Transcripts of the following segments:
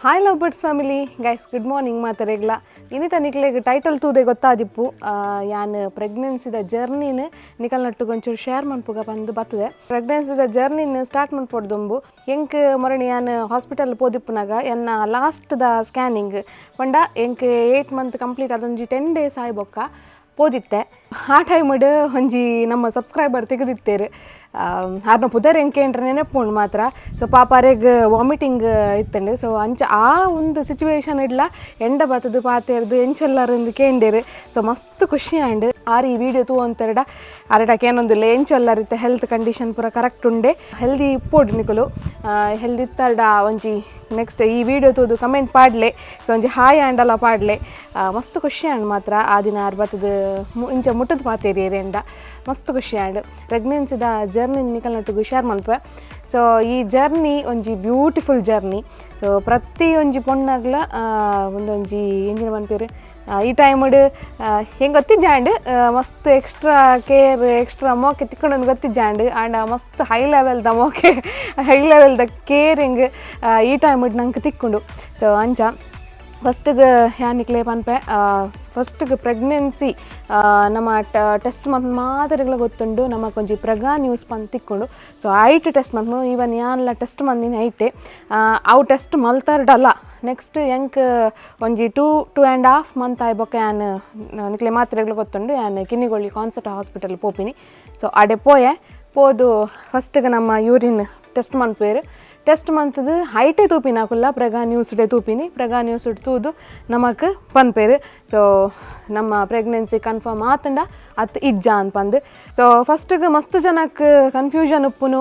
Hi lovebirdz family, guys, good morning ಮಾತರೆಗ್ಲ ಇನ್ನಿತ ನಿಕ್ಲೆಗ್ title ತೂದೆ ಗೊತ್ತಾದಿಪ್ಪು ಯಾನ್ ಪ್ರೆಗ್ನೆನ್ಸಿದ ಜರ್ನಿನ ನಿಕಲ್ nut ಗೊಂಚೂರು share ಮನ್ಪುಗ ಬಂದು ಬರ್ತದೆ. ಪ್ರೆಗ್ನೆನ್ಸಿದ ಜರ್ನಿನ ಸ್ಟಾರ್ಟ್ ಮನ್ಪೊಡ್ದುಂಬು ಎಂಕ್ ಮೊರಣಿ ಯಾನ್ ಹಾಸ್ಪಿಟಲ್ ಪೋದಿಪ್ಪುನಾಗ ಎನ್ನ ಲಾಸ್ಟ್ ದ ಸ್ಕ್ಯಾನಿಂಗ್ ಪಂಡ ಎಂಕ್ 8 month ಕಂಪ್ಲೀಟ್ ಅದೊಂಜಿ 10 days ಆಯ್ಬೊಕ್ಕ ಪೋದಿತ್ತೆ. ಆ ಟೈಮಡ್ ಒಂಜಿ ನಮ್ಮ ಸಬ್ಸ್ಕ್ರೈಬರ್ ತೆಗೆದಿತ್ತೇರು ಅದನ್ನ ಪುದರ್ ಎಂಕೆ ಎಂಟ್ರೆ ನೆನಪುಂಡು ಮಾತ್ರ. ಸೊ ಪಾಪಾರೆಗ್ ವಾಮಿಟಿಂಗ್ ಇತ್ತಂಡು. ಸೊ ಅಂಚ ಆ ಒಂದು ಸಿಚುವೇಶನ್ ಇಡ್ಲ ಎಂಡ ಬತ್ತದು ಪಾತೆರ್ದು ಎಂಚೊಲ್ಲಾರಂದು ಕೇಂಡೇರು. ಸೊ ಮಸ್ತ್ ಖುಷಿ ಆಂಡ್ ಆರು ಈ ವಿಡಿಯೋ ತೂ ಅಂತೆರಡ ಅರಡಕ್ಕೆ ಏನೊಂದಿಲ್ಲ ಎಂಚೊಲ್ಲಾರಿತ್ತೆ ಹೆಲ್ತ್ ಕಂಡೀಷನ್ ಪೂರ ಕರೆಕ್ಟ್ ಉಂಡೆ ಹೆಲ್ದಿ ಇಪ್ಪೋಡು ನಿಕುಲು ಹೆಲ್ದಿ ಇತ್ತರ್ಡ ಒಂಜಿ ನೆಕ್ಸ್ಟ್ ಈ ವಿಡಿಯೋ ತೂದು ಕಮೆಂಟ್ ಪಾಡ್ಲೆ. ಸೊ ಒಂಜಿ ಹಾಯ್ ಆಂಡಲ್ಲ ಪಾಡ್ಲೆ ಮಸ್ತ್ ಖುಷಿ ಆಂಡ್ ಮಾತ್ರ ಆ ದಿನ ಆರು ಬತ್ತದು ಇಂಚ ಮುಟ್ಟದು ಪಾತೇರಿ ಎಂಡ ಮಸ್ತ್ ಖುಷಿ ಆಂಡ್ ಪ್ರೆಗ್ನೆನ್ಸಿದ ಜರ್ನಿ ನಿಕಲ್ ನಟ್ಟಿಗೂ ಶೇರ್ ಮನ್ಪೆ. ಸೊ ಈ ಜರ್ನಿ ಒಂಜಿ ಬ್ಯೂಟಿಫುಲ್ ಜರ್ನಿ. ಸೊ ಪ್ರತಿ ಒಂಜಿ ಪೊಣ್ಣಾಗ್ಲ ಒಂದೊಂಜಿ ಎಂಜಿನ ಮನ್ಪೇರು ಈ ಟೈಮಡ್ ಹೆಂಗೆ ಗೊತ್ತಿಜ್ಜಾಂಡ್ ಮಸ್ತ್ ಎಕ್ಸ್ಟ್ರಾ ಕೇರ್ ಎಕ್ಸ್ಟ್ರಾ ಮೋಕೆ ತಿಕ್ಕೊಂಡೊಂದು ಗೊತ್ತಿಜ್ಜಾಂಡ್ ಆ್ಯಂಡ್ ಮಸ್ತ್ ಹೈ ಲೆವೆಲ್ದ ಮೋಕೆ ಹೈ ಲೆವೆಲ್ದ ಕೇರಿಂಗ್ ಈ ಟೈಮಡ್ ನಂಗೆ ತಿಕ್ಕೊಂಡು. ಸೊ ಅಂಚ ಫಸ್ಟಿಗೆ ಯಾನಿಕ್ಲೆ ಪನ್ಪೆ ಫಸ್ಟಿಗೆ ಪ್ರೆಗ್ನೆನ್ಸಿ ನಮ್ಮ ಟೆಸ್ಟ್ ಮಂತ್ ಮಾದರಿಗಳ ಗೊತ್ತುಂಡು ನಮಗೆ ಒಂಜಿ ಪ್ರೆಗಾ ನ್ಯೂಸ್ ಪಂದು ತಿಕ್ಕೊಂಡು. ಸೊ ಐಟ್ ಟೆಸ್ಟ್ ಮಂತ್ ಈವನ್ ಯಾನ್ಲ ಟೆಸ್ಟ್ ಮಂದಿನ ಐಟೆ ಅವು ಟೆಸ್ಟ್ ಮಲ್ತಾರ್ಡಲ್ಲ ನೆಕ್ಸ್ಟ್ ಎಂಕ್ ಒಂಜಿ 2.5 month ಆಯ್ಬೊಕ್ಕ ಯಾನ್ ನಿಕ್ಲೆ ಮಾತ್ರೆಗಳು ಗೊತ್ತುಂಡು ಯಾನ್ ಕಿನ್ನಿಗೊಳ್ಳಿ ಕಾನ್ಸರ್ಟ್ ಹಾಸ್ಪಿಟಲ್ ಪೋಪಿನಿ. ಸೊ ಅಡೆ ಪೋದು ಫಸ್ಟಿಗೆ ನಮ್ಮ ಯೂರಿನ್ ಟೆಸ್ಟ್ ಮನ್ಪೇರು. ಟೆಸ್ಟ್ ಮಂತ್ದು ಹೈಟೇ ತೂಪಿನಾಕುಲ್ಲ ಪ್ರೆಗಾ ನ್ಯೂಸ್ಡೆ ತೂಪಿನಿ ಪ್ರೆಗಾ ನ್ಯೂಸ್ ತೂದು ನಮಕ್ ಪನ್ಪೇರು. ಸೊ ನಮ್ಮ ಪ್ರೆಗ್ನೆನ್ಸಿ ಕನ್ಫರ್ಮ್ ಆತಂಡ ಅತ್ ಇಜ್ಜ ಅನ್ಪಂದು. ಸೊ ಫಸ್ಟಿಗೆ ಮಸ್ತ್ ಜನಕ್ಕೆ ಕನ್ಫ್ಯೂಷನ್ ಉಪ್ಪುನು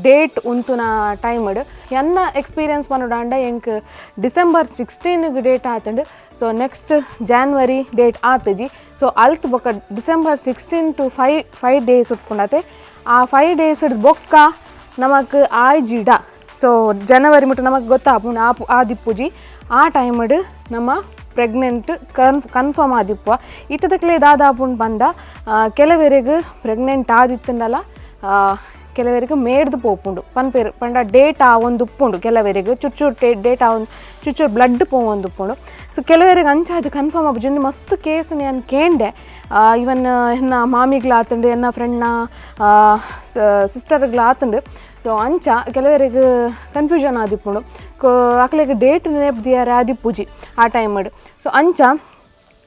ಡೇಟ್ ಉಂತುನ ಟೈಮಡ್ ಎನ್ನ ಎಕ್ಸ್ಪೀರಿಯನ್ಸ್ ಪನ್ನೋಡಾಂಡ ಎಂಕ್ December 16 ಡೇಟ್ ಆತಂಡು. ಸೊ ನೆಕ್ಸ್ಟ್ January ಡೇಟ್ ಆತಜಿ. ಸೊ ಅಲ್ತ್ ಬೊಕ್ಕ December 16 to 5 days ಉಟ್ಕೊಂಡತೆ ಆ 5 days ಬೊಕ್ಕ ನಮಕ್ ಆಯ್ಜಿಡ. ಸೊ ಜನವರಿ ಮುಟ್ಟ ನಮಗೆ ಗೊತ್ತಾಪುಂಡು ಆದಿಪ್ಪುಜಿ ಆ ಟೈಮಡ್ ನಮ್ಮ ಪ್ರೆಗ್ನೆಂಟ್ ಕನ್ಫರ್ಮ್ ಆದಿಪ್ಪುವ ಇತ್ತದಕ್ಲೆ ದಾದಾಪುಂಡು ಬಂದ ಕೆಲವರಿಗೆ ಪ್ರೆಗ್ನೆಂಟ್ ಆದಿತ್ತಂಡಲ್ಲ ಕೆಲವರಿಗೆ ಮೇಡ್ದು ಪೋಪುಂಡು ಪನ್ಪೇರು ಪಂಡ ಡೇಟ್ ಆ ಒಂದು ಉಪ್ಪುಂಡು ಕೆಲವರಿಗೆ ಚುಚ್ಚೂರು ಡೇಟ್ ಆ ಒಂದು ಚುಚ್ಚೂರು ಬ್ಲಡ್ ಒಂದು ಉಪ್ಪುಂಡು. ಸೊ ಕೆಲವರಿಗೆ ಅಂಚ ಅದು ಕನ್ಫರ್ಮ್ ಆಪುಜಿ ಮಸ್ತ್ ಕೇಸ್ ನಾನು ಕೇಂಡೆ ಇವನ್ ಎನ್ನ ಮಾಮಿಗ್ಲ ಆತಂಡು ಎನ್ನ ಫ್ರೆಂಡ್ನ ಸಿಸ್ಟರ್ಗ್ಲ ಆತಂಡು. ಸೊ ಅಂಚ ಕೆಲವರಿಗೆ ಕನ್ಫ್ಯೂಷನ್ ಆದಿಪ್ಪುಂಡು ಅಕ್ಲೆಗೆ ಡೇಟ್ ನೆನಪುದಿಯಾರೆ ಆದಿಪ್ಪುಜಿ ಆ ಟೈಮಡ್. ಸೊ ಅಂಚ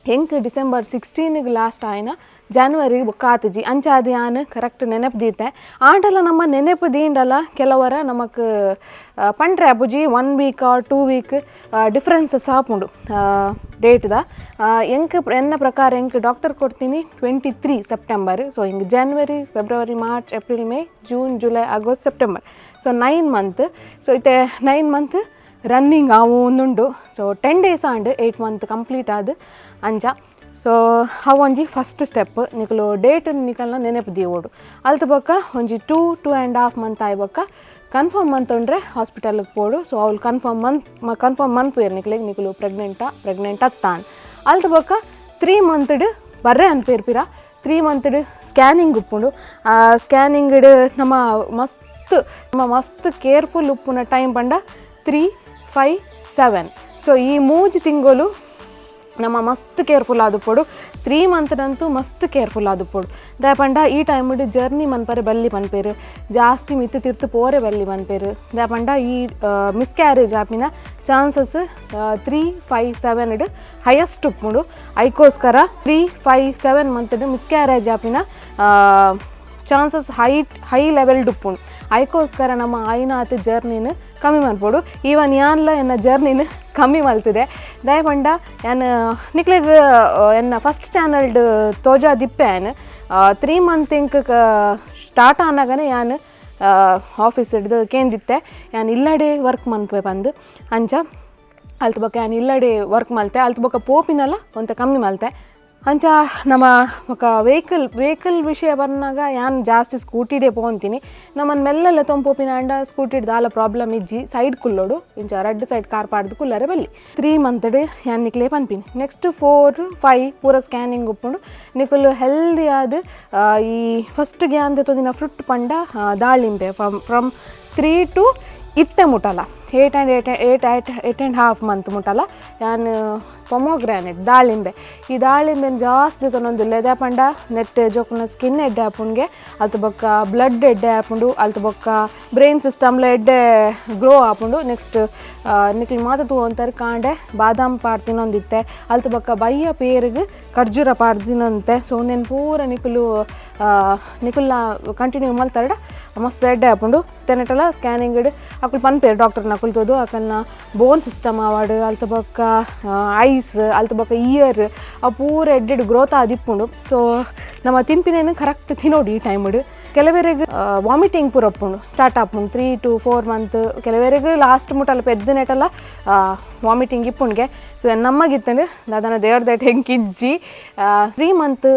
ಹೆಂಗೆ December 16 ಲಾಸ್ಟ್ ಆಯ್ನ January ಬುಕ್ಕ ಆತಜಿ ಅಂಚ ಅದು ಯಾನ್ ಕರೆಕ್ಟ್ ನೆನಪುದೀತೆ ಆಂಡಲ್ಲ ನಮ್ಮ ನೆನಪುದೀಂಡಲ್ಲ ಕೆಲವರ ನಮಕ್ ಪಂಡ್ರೆ ಅಪ್ಪುಜಿ 1 week or 2 week ಡಿಫ್ರೆನ್ಸಸ್ ಆಪುಂಡು ಡೇಟ್ದ ಎಂಕ್ ಎನ್ನ ಪ್ರಕಾರ ಎಂಕ್ ಡಾಕ್ಟರ್ ಕೊಡ್ತೀನಿ 23 September. ಸೊ ಹಿಂಗೆ January, February, March, April, May, June, July, August, September. So 9 month. So ಇತ್ತೆ 9 month ರನ್ನಿಂಗ್ ಅವು ಒಂದುಂಡು. So 10 days and 8 month complete ಆದ ಅಂಚ. ಸೊ ಅವು ಒಂಜಿ ಫಸ್ಟ್ ಸ್ಟೆಪ್ ನಿಕಲು ಡೇಟ್ ನಿಕಲ್ನ ನೆನಪುದಿ ಓಡು ಅಲ್ತ ಬೊಕ್ಕ ಒಂಜಿ 2.5 month ಆಯ್ಬೊಕ್ಕ ಕನ್ಫರ್ಮ್ ಮಂತ್ ಉಂಡ್ರೆ ಹಾಸ್ಪಿಟಲ್ಗೆ ಪೋಡು. ಸೊ ಅವ್ಳು ಕನ್ಫರ್ಮ್ ಮಂತ್ ಪೇರು ನಿಕಲು ಪ್ರೆಗ್ನೆಂಟ್ ಅತ್ತಾನ್ ಅಲ್ತ ಬೊಕ್ಕ 3 month ಬರ್ರೆ ಅನ್ಪೇರ್ಪಿರ 3 month ಸ್ಕ್ಯಾನಿಂಗ್ ಉಪ್ಪುಂಡು. ಸ್ಕ್ಯಾನಿಂಗ್ ನಮ್ಮ ಮಸ್ತ್ ಕೇರ್ಫುಲ್ ಉಪ್ಪುನ ಟೈಮ್ ಪಂಡ 3, 5, 7. ಸೊ ಈ 3 ತಿಂಗಳು ನಮ್ಮ ಮಸ್ತ್ ಕೇರ್ಫುಲ್ ಆದುಪ್ಪೋಡು 3 month ಅಂತೂ ಮಸ್ತ್ ಕೇರ್ಫುಲ್ ಆದುಪ್ಪೋಡು ದಾಪಂಡ ಈ ಟೈಮಡ್ ಜರ್ನಿ ಮನ್ಪರೆ ಬಲ್ಲಿ ಮನ್ಪೇರು ಜಾಸ್ತಿ ಮಿತ್ತು ತಿರ್ತು ಪೋರೆ ಬಲ್ಲಿ ಮನ್ಪೇರು ದಾಪಂಡ ಈ ಮಿಸ್ಕ್ಯಾರೇಜ್ ಆಪಿನ ಚಾನ್ಸಸ್ 3, 5, 7 ಹೈಯೆಸ್ಟ್ ಉಪ್ಪುಂಡು. ಐಕೋಸ್ಕರ 3, 5, 7 month ಮಿಸ್ಕ್ಯಾರೇಜ್ ಆಪಿನ ಚಾನ್ಸಸ್ ಹೈ ಲೆವೆಲ್ಡ್ ಉಪ್ಪುಂಡು. ಐಕೋಸ್ಕರ ನಮ್ಮ ಆಯ್ನಾತ್ ಜರ್ನಿನ ಕಮ್ಮಿ ಮನ್ಪೋಡು. ಈವನ್ ಯಾನ್ಲ ಎನ್ನ ಜರ್ನಿನ ಕಮ್ಮಿ ಮಲ್ತಿದೆ ದಯಪಂಡ ಯಾನ್ ನಿಕ್ಲೆಗ್ ಎನ್ನ ಫಸ್ಟ್ ಚಾನಲ್ಡ್ ತೋಜಾ ದಿಪ್ಪೆ ಯಾನ್ 3 month ಇಂಕ್ ಸ್ಟಾರ್ಟ್ ಆನಾಗನೇ ಯಾನ್ ಆಫೀಸ್ ಹಿಡ್ದು ಕೇಂದಿತ್ತೆ ಯಾನ್ ಇಲ್ಲಡೆ ವರ್ಕ್ ಮನ್ಪೆ ಬಂದು ಅಂಚ ಅಲ್ತ ಬೊಕ್ಕ ಯಾನ್ ಇಲ್ಲಡೆ ವರ್ಕ್ ಮಲ್ತೆ ಅಲ್ತ ಬೊಕ್ಕ ಪೋಪಿನಲ್ಲ ಒಂತ ಕಮ್ಮಿ ಮಲ್ತೆ ಅಂಚ ನಮ್ಮ ఒక ವೆಹಿಕಲ್ ವಿಷಯ ಬಂದಾಗ ಯಾನ್ ಜಾಸ್ತಿ ಸ್ಕೂಟಿಡೆ ಪೋಂತೀನಿ ನಮ್ಮನ್ನು ಮೆಲ್ಲೆಲ್ಲ ತೊಂಪೋಪಿನಾಂಡ ಸ್ಕೂಟಿಡ್ ದಾಲ ಪ್ರಾಬ್ಲಮ್ ಇಜ್ಜಿ ಸೈಡ್ ಕುಲ್ಲೋಡು ಇಂಚ ರೆಡ್ ಸೈಡ್ ಕಾರ್ ಪಾಡ್ದು ಕುಲ್ಲರೆ ಬಲ್ಲಿ 3 month ಯಾನ್ ನಿಕ್ಲೆ ಪನ್ಪಿನಿ. ನೆಕ್ಸ್ಟ್ 4, 5 ಪೂರ ಸ್ಕ್ಯಾನಿಂಗ್ ಉಪ್ಪುಂಡು ನಿಕುಲು ಹೆಲ್ದಿ ಆದ ಈ ಫಸ್ಟ್ಗೆ ಅಂದೆ ತೊಂದಿನ ಫ್ರೂಟ್ ಪಂಡ ದಾಳಿಂಬೆ ಫ್ರಮ್ 3 to ಇತ್ತೆ ಮುಟಲ 8.5 ಮಂತ್ ಮುಟ್ಟಲ್ಲ ಯಾನು ಪೊಮೊಗ್ರಾನೆಟ್ ದಾಳಿಂಬೆ ಈ ದಾಳಿಂಬೆನ ಜಾಸ್ತಿ ತೊನೊಂದುಲ್ಲೆ ಎದೆ ಪಂಡ ನೆಟ್ ಜೋಕುನ ಸ್ಕಿನ್ ಎಡ್ಡೆ ಆಪುಂಡ್ಗೆ ಅಲ್ತು ಬೊಕ್ಕ ಬ್ಲಡ್ ಎಡ್ಡೆ ಆಪುಂಡು ಅಲ್ತು ಬೊಕ್ಕ ಬ್ರೈನ್ ಸಿಸ್ಟಮ್ಲ ಎಡ್ಡೆ ಗ್ರೋ ಆಪುಂಡು ನೆಕ್ಸ್ಟ್ ನಿಕ್ಲು ಮಾತ ತೂವಂತಾರೆ ಕಾಂಡೆ ಬಾದಾಮ್ ಪಾಡ್ ತಿನ್ನೊಂದಿತ್ತೆ ಅಲ್ತು ಬೊಕ್ಕ ಬಯ್ಯ ಪೇರಿಗೆ ಖರ್ಜೂರ ಪಾಡ್ ತಿನ್ನೊಂತೆ ಸೊ ಒಂದೇನು ಪೂರ ನಿಕುಲ್ನ ಕಂಟಿನ್ಯೂ ಮಲ್ತಾರಡ ಮಸ್ತ್ ಎಡ್ಡೆ ಆಪುಂಡು ತೆನೆಟಲ ಸ್ಕ್ಯಾನಿಂಗ್ ಇಡು ಅಕ್ಕಳು ಪನ್ಪೇರು ಡಾಕ್ಟರ್ನ ಕುಲ್ತೋದು ಅಕ್ಕಲ್ನ ಬೋನ್ ಸಿಸ್ಟಮ್ ಆವಾಡು ಅಲ್ತು ಬೊಕ್ಕ ಐಸ್ ಅಲ್ತು ಬೊಕ್ಕ ಇಯರ್ ಆ ಪೂರ ಎಡ್ಡೆಡು ಗ್ರೋತ್ ಆದಿಪ್ಪುಂಡು ಸೊ ನಮ್ಮ ತಿನ್ಪಿನೇನು ಕರೆಕ್ಟ್ ತಿನ್ನೋಡು ಈ ಟೈಮ್ಡು ಕೆಲವರಿಗೆ ವಾಮಿಟಿಂಗ್ ಪೂರ ಒಪ್ಪುಂಡು ಸ್ಟಾರ್ಟ್ ಆಪುಂಡು 3 to 4 ಮಂತ್ ಕೆಲವರಿಗೆ ಲಾಸ್ಟ್ ಮುಟ್ಟಲ್ಲ ಪೆದ್ದ ನೆಟಲ್ಲ ವಾಮಿಟಿಂಗ್ ಇಪ್ಪುಂಡ್ಗೆ ಸೊ ನಮಗಿತ್ತಂಡು ಅದನ್ನು ದೇವ್ರ ದಟ್ ಹೆಂಗೆ ಇಜ್ಜಿ 3 ಮಂತ್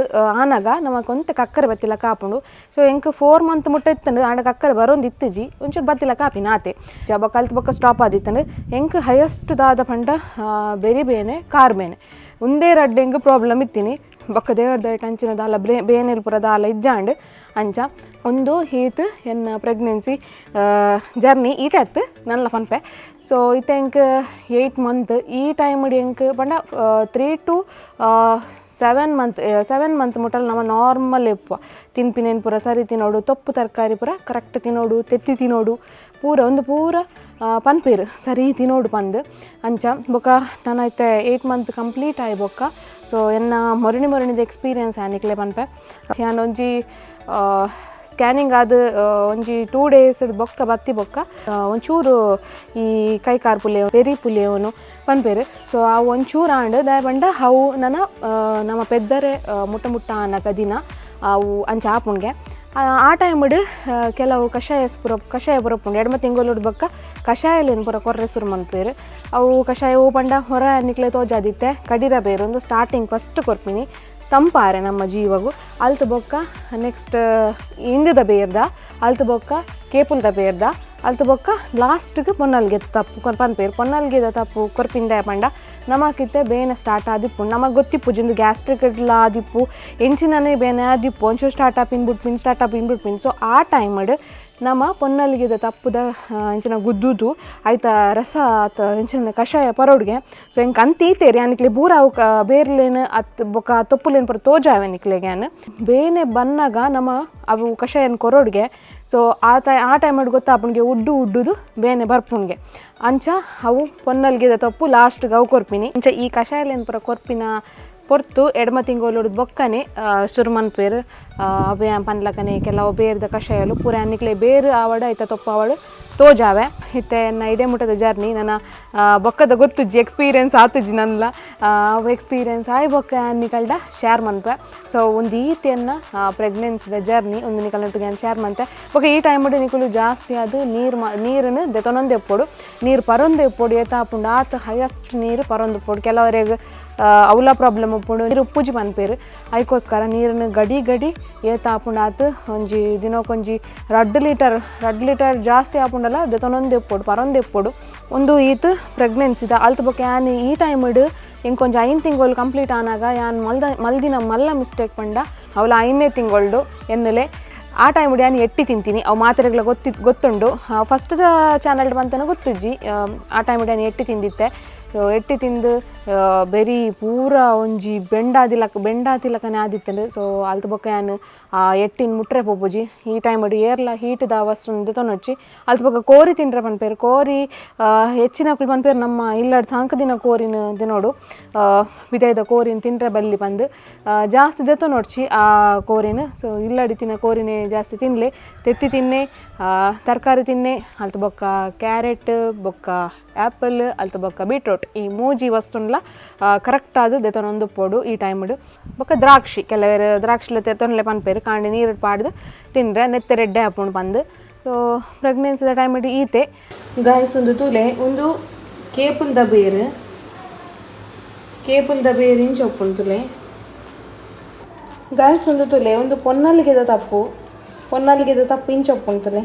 ಆನಾಗ ನಮಗೆ ಕೊಂತ ಕಕ್ಕರೆ ಬತ್ತಿಲ್ಲ ಕಾಪುಂಡು ಸೊ ಹೆಂಗೆ 4 ಮಂತ್ ಮುಟ್ಟ ಇತ್ತಂಡು ಆಂಡ ಕಕ್ಕರೆ ಬರೋಂದು ಇತ್ತಿಜಿ ಒಂಚೂರು ಬತ್ತಿಲ್ಲ ಕಾಪಿ ನಾತೆ ಜಬ ಕಲ್ತು ಬೊಕ್ಕ ಸ್ಟಾಪ್ ಆದಿತ್ತಂಡು ಹೆಂಗೆ ಹೈಯೆಸ್ಟ್ ದಾದ ಪಂಡ ಬೆರಿ ಬೇನೆ ಕಾರ್ ಬೇನೆ ಒಂದೇ ರಡ್ಡು ಹೆಂಗೆ ಪ್ರಾಬ್ಲಮ್ ಇತ್ತೀನಿ ಬೊಕ್ಕ ದೇವ್ರ ದಟ್ ಅಂಚಿನ ದಾಲ ಬೇನೆಲ್ ಪುರ ದಾಲ ಇಜ್ಜಾಂಡು ಅಂಚ ಒಂದು ಹೀತ್ ಎನ್ನ ಪ್ರೆಗ್ನೆನ್ಸಿ ಜರ್ನಿ ಈತೆತ್ತು ನನ್ನ ಪನ್ಪೆ ಸೊ ಈತ ಎಂಕ್ 8 ಮಂತ್ ಈ ಟೈಮ್ ಎಂಕ್ ಪಂಡ 3 to 7 ಮಂತ್ ಮುಟ್ಟಲು ನಮ್ಮ ನಾರ್ಮಲ್ ಎಪ್ಪ ತಿನ್ಪಿನೇನು ಪೂರ ಸರಿ ತಿನ್ನೋಡು ತೊಪ್ಪು ತರಕಾರಿ ಪೂರ ಕರೆಕ್ಟ್ ತಿನ್ನೋಡು ತೆತ್ತಿ ತಿನ್ನೋಡು ಪೂರ ಪನ್ಪೇರು ಸರಿ ತಿನ್ನೋಡು ಪಂದು ಅಂಚ ಬೊಕ್ಕ ನಾನು ಐತೆ 8 ಮಂತ್ ಕಂಪ್ಲೀಟ್ ಆಯ್ ಬೊಕ್ಕ ಸೊ ಎನ್ನ ಮೊರಣಿದ ಎಕ್ಸ್ಪೀರಿಯನ್ಸ್ ಆನಿಕ್ಲೆ ಪನ್ಪೆ ಯಾನ್ ಒಂಜಿ ಸ್ಕ್ಯಾನಿಂಗ್ ಆದ ಒಂಜಿ 2 days ಬೊಕ್ಕ ಬತ್ತಿ ಬೊಕ್ಕ ಒಂಚೂರು ಈ ಕೈಕಾರ್ ಪುಲ್ಯ ಪೆರಿ ಪುಲ್ಯವನು ಪನ್ಪೇರು ಸೊ ಆ ಒಂಚೂರು ಆಂಡ್ ದಾಯ ಬಂಡ ಅವು ನಮ್ಮ ಪೆದ್ದರೆ ಮುಟ್ಟ ಅನ್ನಕ ದಿನ ಅವು ಅಂಚ ಆಪುಣ್ಗೆ ಆ ಟೈಮ್ಡು ಕೆಲವು ಕಷಾಯ ಪುರಪ್ಪುಂಡು 2 ತಿಂಗಳು ಬೊಕ್ಕ ಕಷಾಯಲೇನು ಪೂರ ಕೊರ್ರೆ ಸುರು ಮನ್ಪೇರು ಅವು ಕಷಾಯ ಹೂ ಪಂಡ ಹೊರ ನಿಕ್ಲೆ ತೋಜಾದಿತ್ತೆ ಕಡಿರ ಬೇರು ಒಂದು ಸ್ಟಾರ್ಟಿಂಗ್ ಫಸ್ಟ್ ಕೊರ್ಪಿನಿ ತಂಪಾರೆ ನಮ್ಮ ಜೀವಗು ಅಲ್ತು ಬೊಕ್ಕ ನೆಕ್ಸ್ಟ್ ಇಂದದ ಬೇರ್ದ ಅಲ್ತು ಬೊಕ್ಕ ಕೇಪುಲ್ದ ಬೇರ್ದ ಅಲ್ತು ಬೊಕ್ಕ ಲಾಸ್ಟ್ಗೆ ಪೊನ್ನಲ್ಗೆ ತಪ್ಪು ಪನ್ಪೇರು ಪೊನ್ನಲ್ಗೆದ ತಪ್ಪು ಕೊರ್ಪಿಂದ ಪಂಡ ನಮಕಿತ್ತೆ ಬೇನೆ ಸ್ಟಾರ್ಟ್ ಆದಿಪ್ಪು ನಮಗೆ ಗೊತ್ತಿಪ್ಪು ಜಿಂದು ಗ್ಯಾಸ್ಟ್ರಿಕ್ ಎಲ್ಲ ಆದಿಪ್ಪು ಎಂಚಿನೇ ಬೇನೆ ಆದಿಪ್ಪು ಒಂಚೂರು ಸ್ಟಾರ್ಟ್ ಇನ್ಬಿಟ್ಪಿನ್ ಸೊ ಆ ಟೈಮ್ಡು ನಮ್ಮ ಪೊನ್ನಲ್ಗಿದ ತಪ್ಪುದ ಇಂಚಿನ ಗುದ್ದುದು ಆಯ್ತಾ ರಸ ಇಂಚಿನ ಕಷಾಯ ಪರೋಡ್ಗೆ ಸೊ ಹೆಂಗೆ ಅಂತೀತೇರಿ ಅನಿಕ್ಲೆ ಬೂರ ಅವು ಬೇರ್ಲೇನು ಬೊಕ್ಕ ತೊಪ್ಪುಲೇನು ಪರ ತೋಜಾವೆ ನಿಕ್ಲೆಗ್ಯಾನ್ ಬೇನೆ ಬನ್ನಾಗ ನಮ್ಮ ಅವು ಕಷಾಯನ ಕೊರೋಡ್ಗೆ ಸೊ ಆ ಟೈಮಲ್ಲಿ ಗೊತ್ತಾಪುಣ್ಗೆ ಉಡ್ಡುದು ಬೇನೆ ಬರ್ಪುಣ್ಗೆ ಅಂಚ ಅವು ಪೊನ್ನಲ್ಗಿದ ತಪ್ಪು ಲಾಸ್ಟ್ಗೆ ಅವು ಕೊರ್ಪಿನಿ ಅಂಚ ಈ ಕಷಾಯಲೇನು ಪರ ಕೊರ್ಪಿನ ಪೊರ್ತು 2 ತಿಂಗಳು ಬೊಕ್ಕನೆ ಸುರುಮನ್ಪೇರು ಅವೇ ಪನ್ಲಕನೆ ಕೆಲವು ಬೇರ್ದ ಕಷಾಯಲು ಪೂರ ಅನ್ನಿಕ್ಲೆ ಬೇರು ಆವಡು ಐತ ತೊಪ್ಪ ಆವಡು ತೋಜಾವೆ ಇತ್ತೆ ನನ್ನ ಇಡೇ ಮುಟ್ಟದ ಜರ್ನಿ ನನ್ನ ಬೊಕ್ಕದ ಗೊತ್ತುಜ್ಜಿ ಎಕ್ಸ್ಪೀರಿಯನ್ಸ್ ಆತುಜ್ಜಿ ನನ್ನ ಅವು ಎಕ್ಸ್ಪೀರಿಯನ್ಸ್ ಆಯ್ ಬೊಕ್ಕ ಅನ್ನಿಕಲ್ಡ ಶೇರ್ ಮನ್ಪೆ ಸೊ ಒಂದು ಈತಿಯನ್ನು ಪ್ರೆಗ್ನೆನ್ಸಿದ ಜರ್ನಿ ಒಂದು ನಿಕಲ್ನೊಟ್ಟಿಗೆ ಶೇರ್ ಮನ್ತೆ ಬೊಕ್ಕ ಈ ಟೈಮಡು ನಿಕಲು ಜಾಸ್ತಿ ಅದು ನೀರನ್ನು ದೆತೊನೊಂದು ಎಪ್ಪೋಡು ನೀರು ಪರೊಂದು ಎಪ್ಪೋಡು ಏತಾಪುಂಡು ಆತ ಹೈಯೆಸ್ಟ್ ನೀರು ಪರೊಂದು ಎಪ್ಪೋಡು ಕೆಲವರಿಗೆ ಅವಲ ಪ್ರಾಬ್ಲಮ್ ಉಪ್ಪುಂಡು ನೀರು ಉಪ್ಪುಜಿ ಪನ್ಪೇರು ಅದಕ್ಕೋಸ್ಕರ ನೀರನ್ನು ಗಡಿ ಏತಾಪುಂಡು ಆತು ಒಂಜಿ ದಿನಕ್ಕೊಂಜಿ 2 ಲೀಟರ್ ಜಾಸ್ತಿ ಆಪುಂಡಲ್ಲ ದೆತೊನೊಂದು ಎಪ್ಪೋಡು ಪರೊಂದು ಎಪ್ಪೋಡು ಒಂದು ಈತು ಪ್ರೆಗ್ನೆನ್ಸಿದ ಅಲ್ತು ಬೊಕ್ಕ ಯಾನ್ ಈ ಟೈಮ್ಡು ಇಂಕೊಂಚ 5 ತಿಂಗಳು ಕಂಪ್ಲೀಟ್ ಆನಾಗ ಯಾನ್ ಮಲ್ದಿನ ಮಲ್ಲ ಮಿಸ್ಟೇಕ್ ಪಂಡ ಅವಳ 5ನೇ ತಿಂಗಳು ಎನ್ನಲೆ ಆ ಟೈಮ್ಡು ನಾನು ಎಟ್ಟಿ ತಿಂತೀನಿ ಅವು ಮಾತ್ರೆಗಳ ಗೊತ್ತುಂಡು ಫಸ್ಟ್ ಚಾನಲ್ ಬಂತನ ಗೊತ್ತುಜ್ಜಿ ಆ ಟೈಮ್ಡು ನಾನು ಎಟ್ಟಿ ತಿಂದಿತ್ತೆ ಎಟ್ಟಿ ತಿಂದು ಬೆರಿ ಪೂರ ಒಂಜಿ ಬೆಂಡಾತಿಲಕನೆ ಆದಿತ್ತಂಡು ಸೊ ಅಲ್ತು ಬೊಕ್ಕ ಯಾನು ಎಟ್ಟಿನ ಮುಟ್ರೆ ಪೋಪುಜಿ ಈ ಟೈಮಡು ಏರ್ಲ ಹೀಟ್ದ ವಸ್ತು ತೊನೊಚ್ಚಿ ಅಲ್ತು ಬೊಕ್ಕ ಕೋರಿ ತಿಂಡ್ರೆ ಪನ್ಪೇರು ಕೋರಿ ಹೆಚ್ಚಿನಕ್ಲು ಪನ್ಪೇರು ನಮ್ಮ ಇಲ್ಲಡ್ ಸಾಂಕದಿನ ಕೋರಿನ ದಿನೋಡು ವಿಧೈದ ಕೋರಿನ ತಿಂಡ್ರೆ ಬಲ್ಲಿ ಬಂದು ಜಾಸ್ತಿ ದೆತೊ ನೋಡ್ಚಿ ಆ ಕೋರಿನ ಸೊ ಇಲ್ಲಡಿ ತಿನ್ನ ಕೋರಿನೇ ಜಾಸ್ತಿ ತಿನ್ನಲೆ ತೆತ್ತಿ ತಿನ್ನೆ ತರಕಾರಿ ತಿನ್ನೆ ಅಲ್ತು ಬೊಕ್ಕ ಕ್ಯಾರೆಟ್ ಬೊಕ್ಕ ಆ್ಯಪಲ್ ಅಲ್ತು ಬೊಕ್ಕ ಬೀಟ್ರೋಟ್ ಈ ಮೂಜಿ ವಸ್ತುನ್ಲ ಕರೆಕ್ಟ್ ಆದ ದೆತೊನೊಂದು ಪೋಡು ಈ ಟೈಮ್ಡು ಬೊಕ್ಕ ದ್ರಾಕ್ಷಿ ಕೆಲವರು ದ್ರಾಕ್ಷಿಲ ತೆತ್ತೊನ್ಲೆ ಪನ್ಪೇರು ಕಾಂಡಿ ನೀರು ಪಾಡ್ದು ತಿಂದ್ರೆ ನೆತ್ತೆ ರೆಡ್ಡೆ ಹಾಕೊಂಡು ಬಂದು ಸೊ ಪ್ರೆಗ್ನೆನ್ಸಿದ ಟೈಮ್ಡು ಈತೆ ಗಾಯ್ಸ್ ಒಂದು ತುಲೆ ಒಂದು ಕೇಪುಲ್ದ ಬೇರು ಇಂಚ ಒಪ್ಪುಂಡು ತುಲೆ ಗಾಯ್ಸ್ ಒಂದು ತುಲೆ ಒಂದು ಪೊನ್ನಲ್ಗೆದ ತಪ್ಪು ಇಂಚ ಒಪ್ಪುಂಡು ತುಲೆ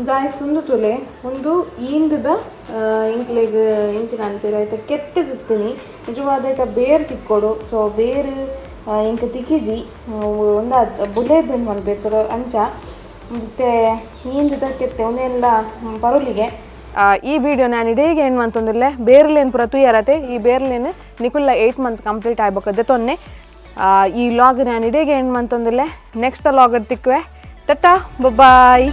ಗಾಯ್ಸ್ ಒಂದು ತುಲೆ ಒಂದು ಈಂದದ ಇಂಕ್ಲೆಗ್ ಇಂಚಿನ ಅನ್ಪೇರು ಆಯ್ತಾ ಕೆತ್ತೆ ತಿತ್ತೀನಿ ನಿಜವಾದ ಆಯ್ತಾ ಬೇರು ತಿಕ್ಕೊಡು ಸೊ ಬೇರು ಇಂಕ ತಿಕ್ಕಿಜಿ ಒಂದು ಬುಲೆದ್ ಮಲ್ಬೇಕು ಸೊ ಅಂಚ ಮತ್ತು ನೀಂದು ತಕ್ಕೆತ್ತೆ ಒಂದೆಲ್ಲ ಪರುಲಿಗೆ ಈ ವಿಡಿಯೋ ನಾನು ಇಡೀಗೆ ಏನು ಅಂತಂದಿಲ್ಲ ಬೇರ್ಲೇನು ಪುರ ತುಯ್ಯಾರತೆ ಈ ಬೇರ್ಲೇನು ನಿಕುಲ್ಲ 8 ಮಂತ್ ಕಂಪ್ಲೀಟ್ ಆಗ್ಬೇಕದೆ ತೊನ್ನೆ ಈ ಲಾಗ್ ನಾನು ಇಡೀಗೆ ಏನು ಅಂತಂದಿಲ್ಲ ನೆಕ್ಸ್ಟ್ ಲಾಗ್ ತಿಕ್ಕುವೆ ಟಟಾ ಬಾಯ್